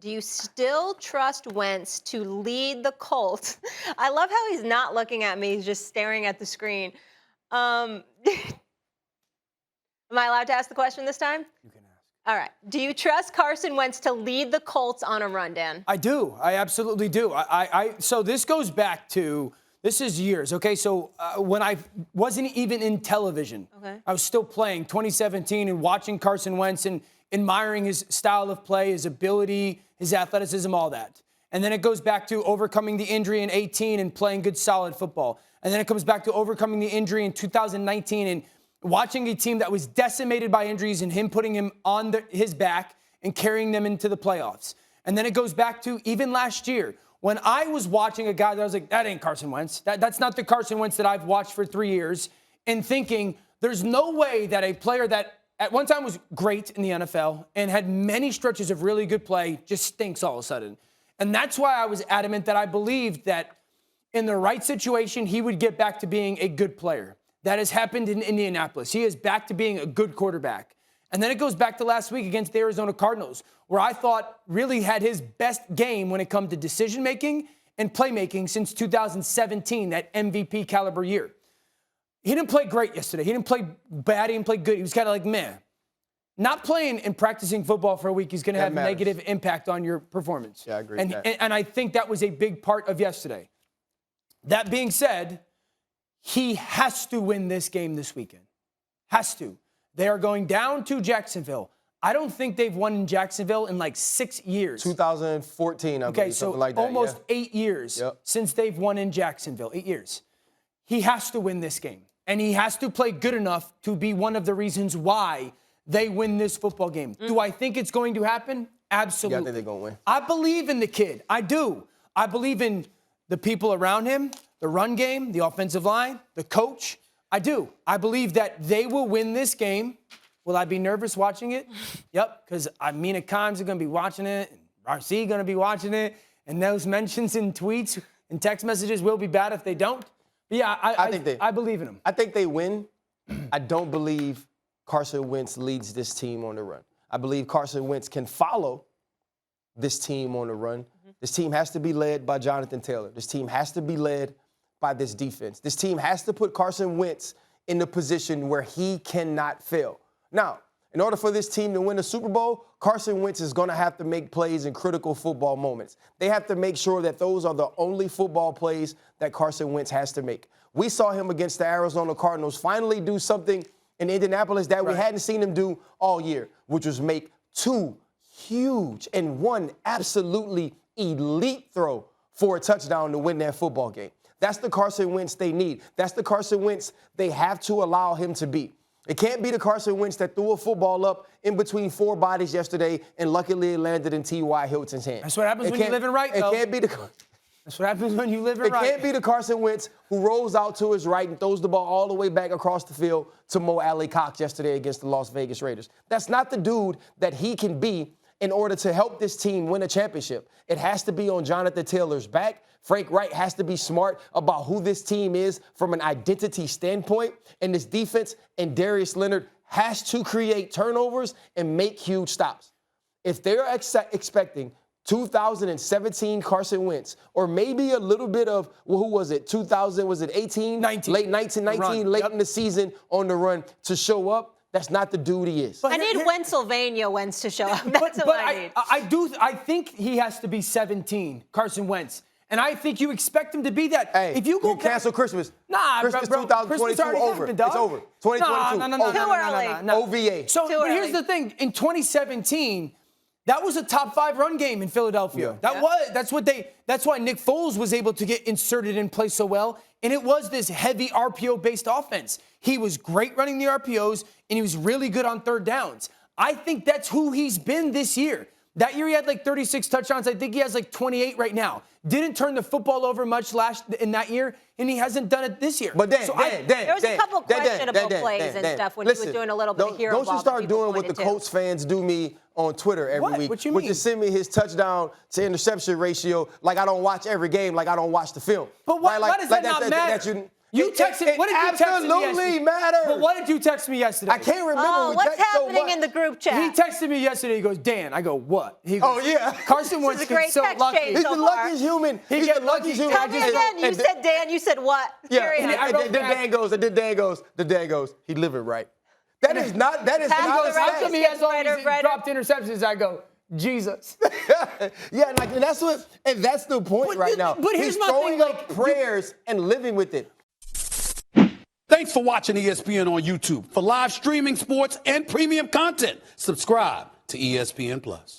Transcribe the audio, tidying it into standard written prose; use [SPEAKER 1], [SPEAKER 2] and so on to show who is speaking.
[SPEAKER 1] Do you still trust Wentz to lead the Colts? I love how he's not looking at me, he's just staring at the screen. Am I allowed to ask the question this time?
[SPEAKER 2] You can ask.
[SPEAKER 1] All right. Do you trust Carson Wentz to lead the Colts on a run, Dan?
[SPEAKER 2] I do. I absolutely do. So this goes back to, this is years, okay? So when I wasn't even in television, I was still playing 2017 and watching Carson Wentz and admiring his style of play, his ability, his athleticism, all that. And then it goes back to overcoming the injury in 18 and playing good, solid football. And then it comes back to overcoming the injury in 2019 and watching a team that was decimated by injuries and him putting him on his back and carrying them into the playoffs. And then it goes back to even last year when I was watching a guy that I was like, that ain't Carson Wentz. That's not the Carson Wentz that I've watched for 3 years. And thinking there's no way that a player that at one time was great in the NFL and had many stretches of really good play just stinks all of a sudden. And that's why I was adamant that I believed that in the right situation, he would get back to being a good player. That has happened in Indianapolis. He is back to being a good quarterback. And then it goes back to last week against the Arizona Cardinals, where I thought really had his best game when it comes to decision-making and playmaking since 2017, that MVP caliber year. He didn't play great yesterday. He didn't play bad. He didn't play good. He was kind of like, meh. Not playing and practicing football for a week is going to have a negative impact on your performance.
[SPEAKER 3] Yeah, I agree
[SPEAKER 2] and,
[SPEAKER 3] with that.
[SPEAKER 2] and I think that was a big part of yesterday. That being said, he has to win this game this weekend. Has to. They are going down to Jacksonville. I don't think they've won in Jacksonville in like 6 years.
[SPEAKER 3] 2014, I believe, something like that.
[SPEAKER 2] Almost 8 years since they've won in Jacksonville. 8 years. He has to win this game. And he has to play good enough to be one of the reasons why they win this football game. Do I think it's going to happen? Absolutely.
[SPEAKER 3] Yeah, I think they're going to win.
[SPEAKER 2] I believe in the kid. I do. I believe in the people around him, the run game, the offensive line, the coach. I do. I believe that they will win this game. Will I be nervous watching it? Yep, because Mina Kimes are going to be watching it, and RC going to be watching it, and those mentions in tweets and text messages will be bad if they don't. But yeah, I believe in them.
[SPEAKER 3] I think they win. I don't believe Carson Wentz leads this team on the run. I believe Carson Wentz can follow this team on the run. This team has to be led by Jonathan Taylor. This team has to be led by this defense. This team has to put Carson Wentz in the position where he cannot fail. Now, in order for this team to win the Super Bowl, Carson Wentz is going to have to make plays in critical football moments. They have to make sure that those are the only football plays that Carson Wentz has to make. We saw him against the Arizona Cardinals finally do something in Indianapolis that we hadn't seen him do all year, which was make two huge and one absolutely elite throw for a touchdown to win that football game. That's the Carson Wentz they need. That's the Carson Wentz they have to allow him to be. It can't be the Carson Wentz that threw a football up in between four bodies yesterday and luckily it landed in T.Y. Hilton's hand.
[SPEAKER 2] That's what happens when you're living right, though.
[SPEAKER 3] It can't be the...
[SPEAKER 2] That's what happens when you live it right.
[SPEAKER 3] It can't be the Carson Wentz who rolls out to his right and throws the ball all the way back across the field to Mo Alley Cox yesterday against the Las Vegas Raiders. That's not the dude that he can be in order to help this team win a championship. It has to be on Jonathan Taylor's back. Frank Wright has to be smart about who this team is from an identity standpoint. And this defense and Darius Leonard has to create turnovers and make huge stops. If they're expecting 2017 Carson Wentz, or maybe a little bit of, well, who was it, 2000, was it 18?
[SPEAKER 2] 19.
[SPEAKER 3] Late 19, late in the season on the run to show up, that's not the dude he is.
[SPEAKER 1] I need Wentzylvania Wentz to show up. That's what I need.
[SPEAKER 2] I think he has to be 17, Carson Wentz. And I think you expect him to be that.
[SPEAKER 3] Hey,
[SPEAKER 2] if you go
[SPEAKER 3] cancel Christmas.
[SPEAKER 2] Nah,
[SPEAKER 3] Christmas
[SPEAKER 2] bro,
[SPEAKER 3] 2022 over.
[SPEAKER 2] Happened,
[SPEAKER 3] it's over. 2022.
[SPEAKER 1] Too early.
[SPEAKER 3] OVA.
[SPEAKER 2] So but here's the thing. In 2017, that was a top 5 run game in Philadelphia. That's why Nick Foles was able to get inserted in play so well. And it was this heavy RPO-based offense. He was great running the RPOs, and he was really good on third downs. I think that's who he's been this year. That year he had like 36 touchdowns. I think he has like 28 right now. Didn't turn the football over much in that year, and he hasn't done it this year.
[SPEAKER 3] But
[SPEAKER 1] there was a couple questionable plays and stuff when he was doing a little bit of hero ball.
[SPEAKER 3] Don't you start doing what the Colts fans do me on Twitter every week.
[SPEAKER 2] What you mean?
[SPEAKER 3] Which is send me his touchdown to interception ratio like I don't watch every game, like I don't watch the film.
[SPEAKER 2] But why does that not matter? You texted. What did you text me
[SPEAKER 3] absolutely
[SPEAKER 2] yesterday?
[SPEAKER 3] matters.
[SPEAKER 2] But what did you text me yesterday?
[SPEAKER 3] I can't remember.
[SPEAKER 1] Oh,
[SPEAKER 3] we
[SPEAKER 1] what's
[SPEAKER 3] text so
[SPEAKER 1] happening
[SPEAKER 3] much.
[SPEAKER 1] in the group chat?
[SPEAKER 2] He texted me yesterday. He goes, Dan. I go, what? He goes,
[SPEAKER 3] Oh, yeah.
[SPEAKER 2] Carson Wentz
[SPEAKER 1] is a great
[SPEAKER 2] gets so
[SPEAKER 1] text
[SPEAKER 2] lucky.
[SPEAKER 1] chain
[SPEAKER 3] He's
[SPEAKER 1] so
[SPEAKER 3] the
[SPEAKER 1] far.
[SPEAKER 3] luckiest human.
[SPEAKER 2] He
[SPEAKER 3] He's
[SPEAKER 2] get
[SPEAKER 3] the luckiest
[SPEAKER 2] lucky.
[SPEAKER 3] human.
[SPEAKER 1] Tell me again. You said Dan. You said what?
[SPEAKER 3] Yeah,
[SPEAKER 1] Carry on.
[SPEAKER 2] I wrote
[SPEAKER 3] the
[SPEAKER 2] back.
[SPEAKER 3] Dan goes. The Dan goes. He living right. That is not. That is
[SPEAKER 1] Pass
[SPEAKER 3] not
[SPEAKER 1] the
[SPEAKER 3] a
[SPEAKER 1] right
[SPEAKER 2] How come
[SPEAKER 3] stat.
[SPEAKER 2] he has all
[SPEAKER 1] Brighter,
[SPEAKER 2] these
[SPEAKER 1] brighter.
[SPEAKER 2] dropped interceptions? I go, Jesus.
[SPEAKER 3] Yeah, like, and that's the point
[SPEAKER 2] But
[SPEAKER 3] right now.
[SPEAKER 2] but here's
[SPEAKER 3] He's
[SPEAKER 2] my
[SPEAKER 3] throwing
[SPEAKER 2] thing,
[SPEAKER 3] up prayers and living with it.
[SPEAKER 4] Thanks for watching ESPN on YouTube. For live streaming sports and premium content, subscribe to ESPN Plus.